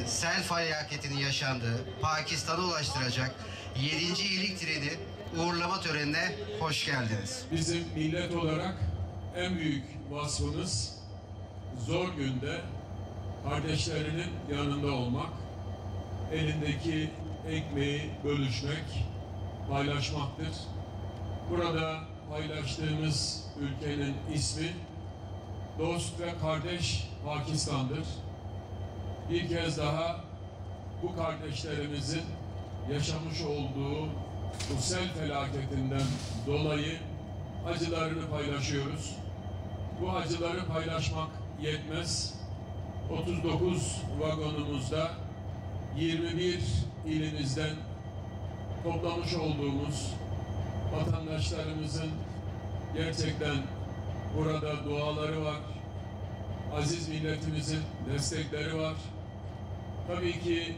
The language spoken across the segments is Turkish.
sel felaketinin yaşandığı Pakistan'a ulaştıracak 7. iyilik treni uğurlama törenine hoş geldiniz. Bizim millet olarak en büyük vasfımız zor günde kardeşlerinin yanında olmak, elindeki ekmeği bölüşmek, paylaşmaktır. Burada paylaştığımız ülkenin ismi dost ve kardeş Pakistan'dır. Bir kez daha bu kardeşlerimizin yaşamış olduğu bu sel felaketinden dolayı acılarını paylaşıyoruz. Bu acıları paylaşmak yetmez. 39 vagonumuzda 21 ilimizden toplamış olduğumuz vatandaşlarımızın gerçekten burada duaları var. Aziz milletimizin destekleri var. Tabii ki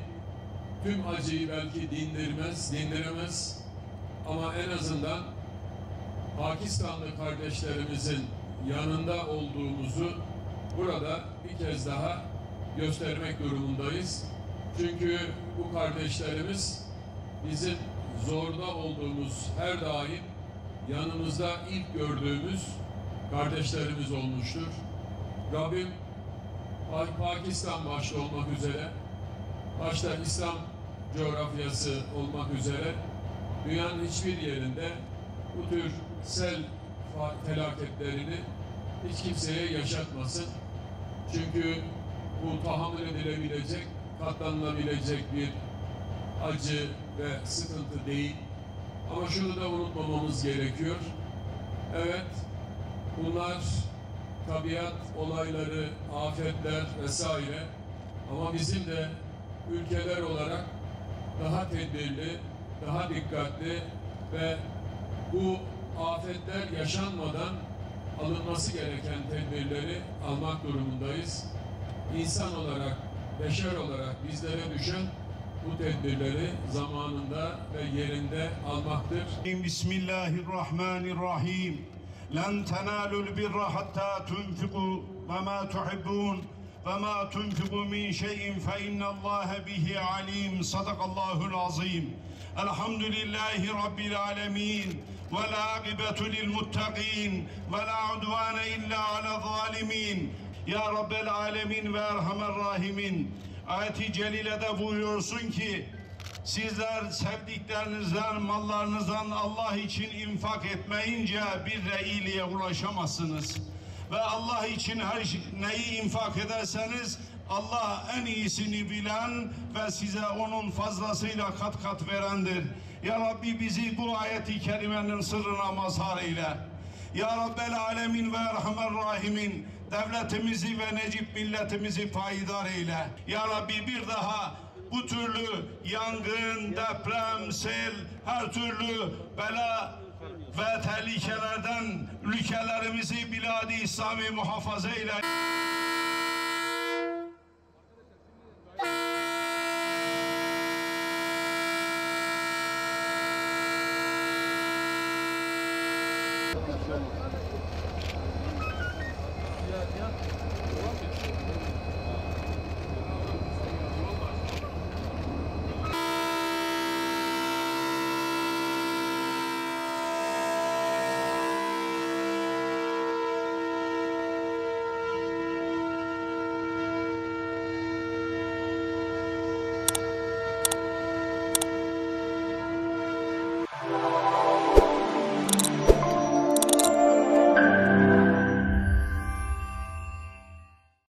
tüm acıyı belki dindiremez ama en azından Pakistanlı kardeşlerimizin yanında olduğumuzu burada bir kez daha göstermek durumundayız. Çünkü bu kardeşlerimiz bizim zorda olduğumuz her daim yanımızda ilk gördüğümüz kardeşlerimiz olmuştur. Rabbim Pakistan başta olmak üzere, başta İslam coğrafyası olmak üzere dünyanın hiçbir yerinde bu tür sel felaketlerini hiç kimseye yaşatmasın. Çünkü bu tahammül edilebilecek, katlanılabilecek bir acı ve sıkıntı değil. Ama şunu da unutmamamız gerekiyor. Evet, bunlar tabiat olayları, afetler vesaire. Ama bizim de ülkeler olarak daha tedbirli, daha dikkatli ve bu afetler yaşanmadan alınması gereken tedbirleri almak durumundayız. İnsan olarak, beşer olarak bizlere düşen bu tedbirleri zamanında ve yerinde almaktır. Bismillahirrahmanirrahim. Len tenalul birra hatta tunfiqu ve ma tuhibbun ve ma tunfiqu min şeyin fe innallâhe bihi alim. Sadakallahul azim. Elhamdülillahi Rabbil alemin. Ve la akibetu lil muttaqin. Ve la udvane illa ala zalimin. Ya Rabbel alemin ve erhamer rahimin. Ayet-i Celile'de buyuruyorsun ki sizler sevdiklerinizden, mallarınızdan Allah için infak etmeyince bir iyiliğe ulaşamazsınız. Ve Allah için her neyi infak ederseniz Allah en iyisini bilen ve size onun fazlasıyla kat kat verendir. Ya Rabbi bizi bu ayet-i kerimenin sırrına mazhar eyle. Ya Rabbel alemin ve erhamer rahimin, devletimizi ve necip milletimizi payidar eyle. Ya Rabbi bir daha bu türlü yangın, deprem, sel, her türlü bela ve tehlikelerden ülkelerimizi bilad-i İslami muhafaza eyle. Thank you.